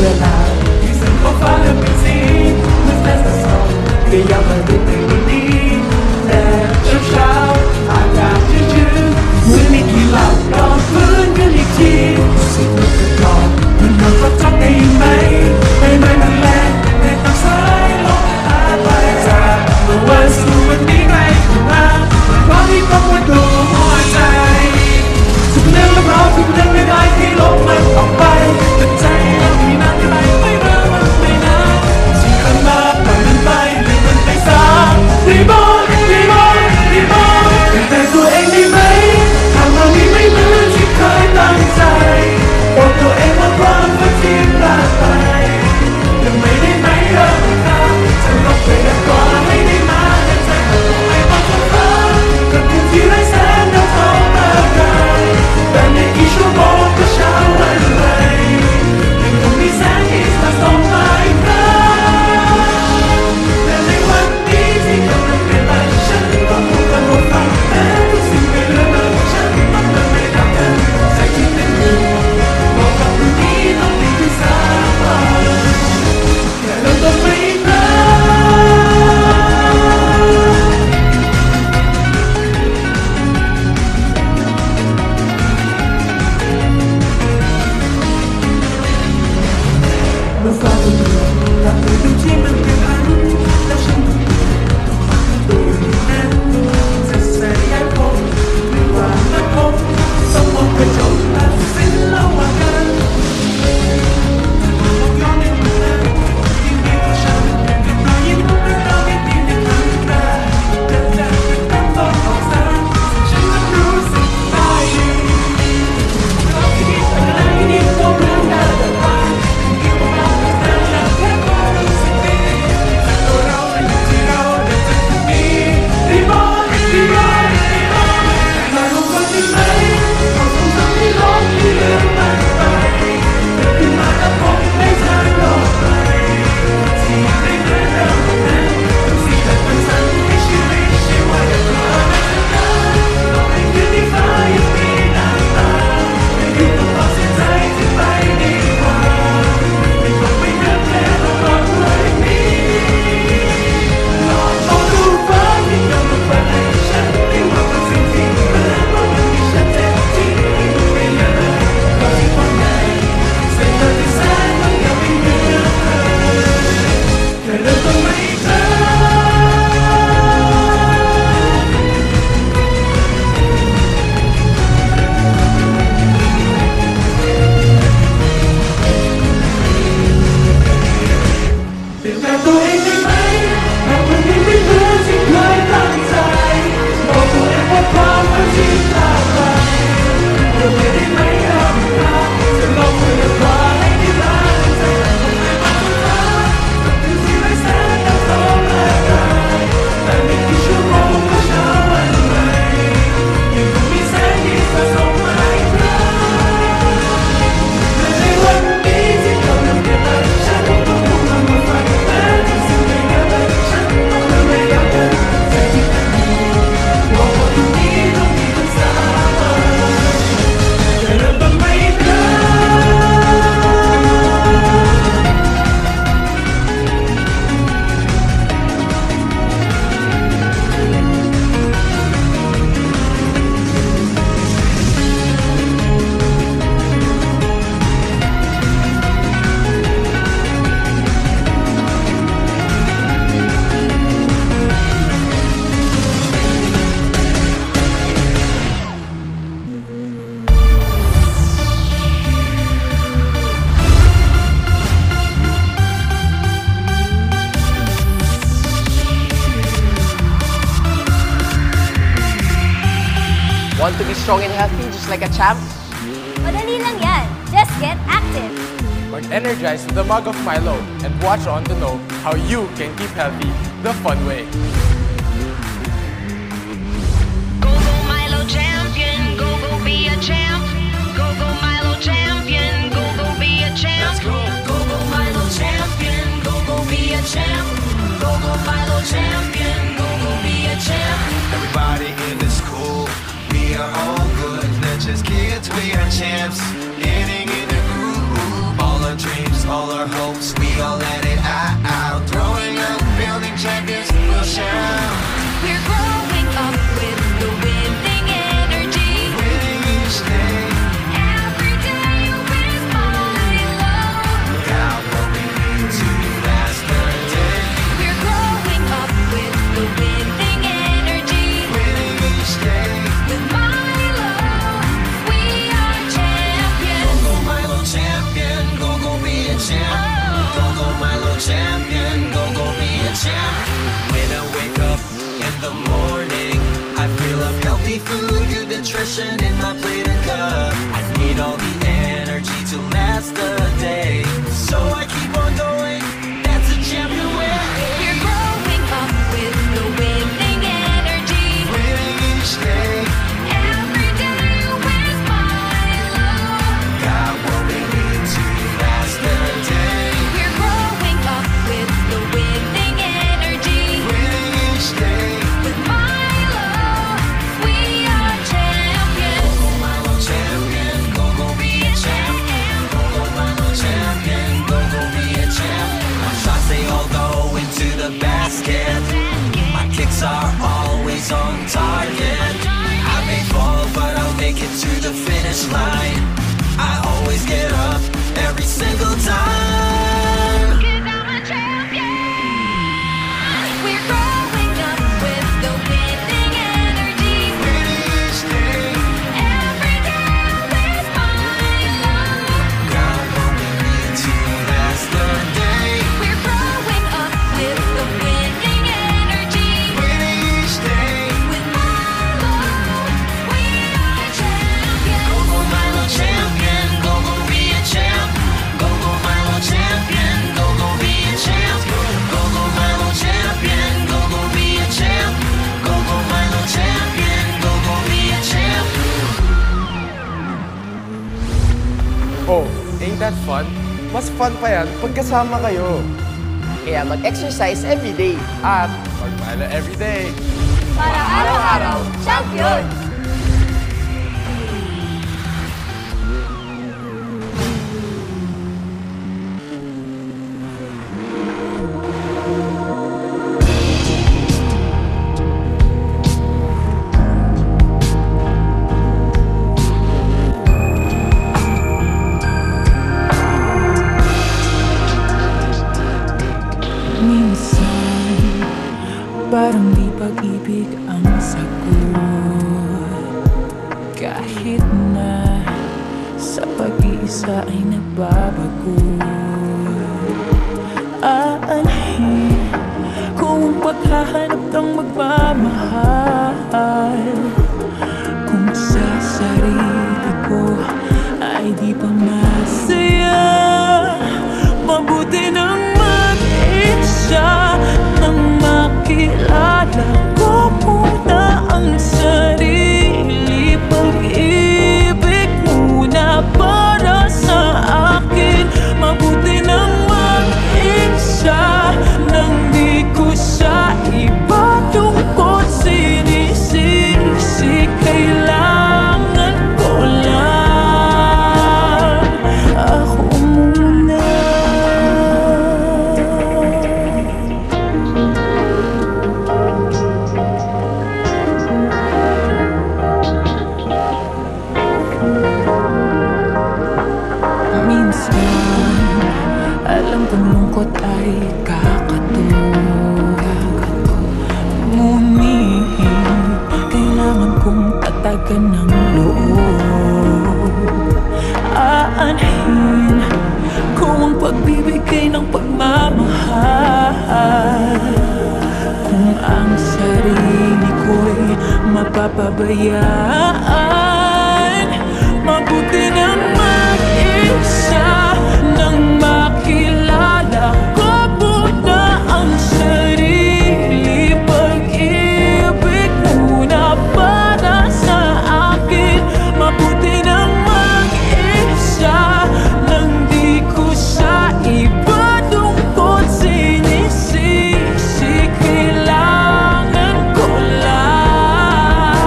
วลาที่สันขอบฟ้าและเป็นสีเมื่อแสงสว่างก็ย้ำมาด้วยเพลงนี้แต่เช้าอากาศชื้นๆมือมีกี่หลับนอนฟื้นขึ้นอีกทีสิ่งที่เกิดก่อนมันนอนทับได้ไหมมันแรงในตาสายลมหายไปจากเมื่อวันสู่วันนี้ไกลขึ้นมาเพราะที่ต้องวัดดูหัวใจทุกเรื่องและเพราะทุกเรื่องไม่ได้ที่ลบมันออกไปแต่ใจเรามีนานที่ไม่เริ่มมันไม่นานสิ่งข้างมาปล่อยมันไปหรือมันไปซะรีบอลแต่ตัวเองได้ไหมทำเรานี้ไม่เหมือนที่เคยตั้งใจบอกตัวเองว่าพร้อมว่าที่พลาดไปยังไม่ได้ไหมเริ่มทำจะลบไปแล้วก่อนไม่ได้มาแต่ใจของตัวไม่บอกตัวเธอกับคนที่ไร้แสงดาวทองมาไกลแต่ในกี่ชั่วโมงก็เช้าวันใหม่ยังคงมีแสงที่สะสมมาอีกครั้งแต่ในวันนี้ที่กำลังเปลี่ยนไปฉันก็คงกำลังฟังแม้ทุกสิ่งไม่เหลือเลยฉันต้องเดินไม่ดับเดินใจที่เป็นอยู่บอกกับคนนี้ต้องดีที่สามวันแค่เราต้องไม่พลาดเมื่อฟ้าเป็นเดือนรับมือดูที่มันเปลี่ยนผันแล้วฉันต้องตัวอยู่นั้นจะแสดงผมหรือว่าไม่พบต้องมองกระจกตัดสินแล้วว่ากันมองย้อนในวันนั้นที่มีตัวฉันกับรอยยิ้มของเราไม่ดีในครั้งแรกเดินจากเป็นต้นต้นออกสายฉันนั้นรู้สึกได้เราที่ดีแต่ละที่ดีตัวเรื่องน่าจะผ่านยิ่งกว่าเราแต่เราแค่ความรู้สึกดีแต่ตัวเราและอยู่ที่เราเดินจากตรงนี้รีบอลมารู้ว่าที่ไหนความทรงจำที่ลบที่ลืมมันไปเกิดขึ้นมาแล้วพบในทางโลกใหม่ที่ไม่เหมือนเดิมนั้นทุกสิ่งแต่มันสั่นให้ชีวิตชีวาอย่างรอดต่อให้คืนที่ฟ้ายังมีน้ำตาไม่อยู่กับความเสียใจที่ไปดีกว่าไม่ต้องไปนึกแค่เรารอดไว้นี้ลองมองดูฟ้าที่กำลังเปิดให้ฉันได้ว่าเป็นสิ่งที่เหมือนว่ามันมีชัดเจนที่ไม่เยอะก็ที่ความในเส้นทางที่แสนมันยังไม่เหมือนเธอแค่เริ่มต้นไม่เจอเปลี่ยนแปลงตัวเองได้ไหมหากวันนี้ไม่เหมือนที่เคยตั้งใจบอกตัวเองว่าพร้อมว่าที่พลาดไปยังไม่ได้ไหมเริ่มทำจะลงมือและขอให้ได้มาใจของไม่บอกตัวเธอกับถึงที่ไร้แสงดาวทองมาไกลแต่ไม่กี่ชั่วโมงก็เช้าวันใหม่ยังคงมีแสงที่สะสมมาอีกครั้งและในวันนี้ที่กำลังเปลี่ยนไปฉันก็คงกำลังฟังแม้ทุกสิ่งไม่เหมือนเดิมฉันต้องเดินไม่ยอมเดินใจที่เป็นอยู่บอกว่าตรงนี้ต้องมีทั้งสามวันแค่เริ่มต้นไม่พลาด Want to be strong and healthy just like a champ? Madali lang yan. Just get active. Or energize with a mug of Milo and watch on to know how you can keep healthy the fun way. Go go Milo champion, go go be a champ. Go go Milo champion, go go be a champ. Let's go. Go go Milo champion, go go be a champ. Go go Milo champion, go go be a champ. Everybody in the school, we are all good. Not just kids, we are champs. Getting in the groove, all our dreams, all our last the day. So I keep on going, that's a champion way. We're growing up with the winning energy. Winning each day, Every day with Milo. got what we need to last the day. We're growing up with the winning energy. Winning each day, With Milo, we are champions. Milo champion, go go be a champion. Go go Milo champion, go go be a champ. My shots they all go into the basket. My kicks are always on target. I may fall, but I'll make it to the finish line. I always get up every single time. 'Cause I'm a champion. We're growing up with the winning energy. Winning each day, Every day with Milo. got what we need to last the day. We're growing up with the winning energy. Winning each day, With Milo, we are champions. go go Milo champion, go go be a champ. Go go Milo champion, go go be a champ. Go go Milo champion, go go be a champ. Go go Milo champion, go go be a champ. Oh, ain't that fun? Mas fun pa yan pag kasama kayo. Kaya mag-exercise every day. At mag-Milo everyday. Para araw-araw, champion! Minsan, parang di pag-ibig ang sagot. Kahit na sa pag-iisa ay nagbabago. Aanhin kung paghahanap ng magmamahal. Kung sa sarili ko ay di pa masaya, mabuti nang mag-isa nang makilala ko muna ang sarili. Pag-ibig muna para sa akin. Mabuti nang mag-isa nang di ko sa iba tungkol sinisisi. Kailangan ko lang ako muna. Minsan, alam kong lungkot ay kakato. Ngunit, kailangan kong tatagan ng loob. Aanhin kung ang pagbibigay ng pagmamahal. Kung ang sarili ko'y mapapabayaan, mabuti nang mag-isa nang makilala ko muna ang sarili. Pag-ibig muna para sa akin. Mabuti nang mag-isa nang di ko sa iba tungkol sinisisi. Kailangan ko lang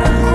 ako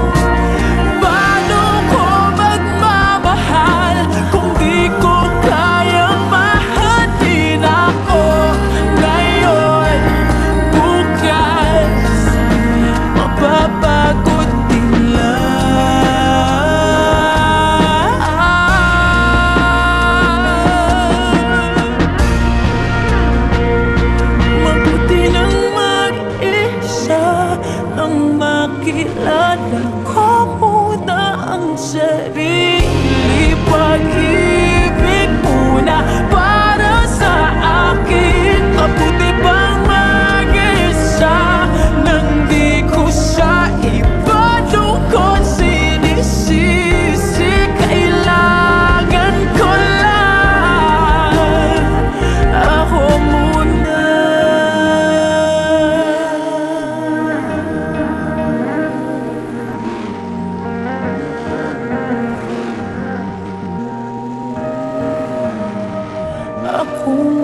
akong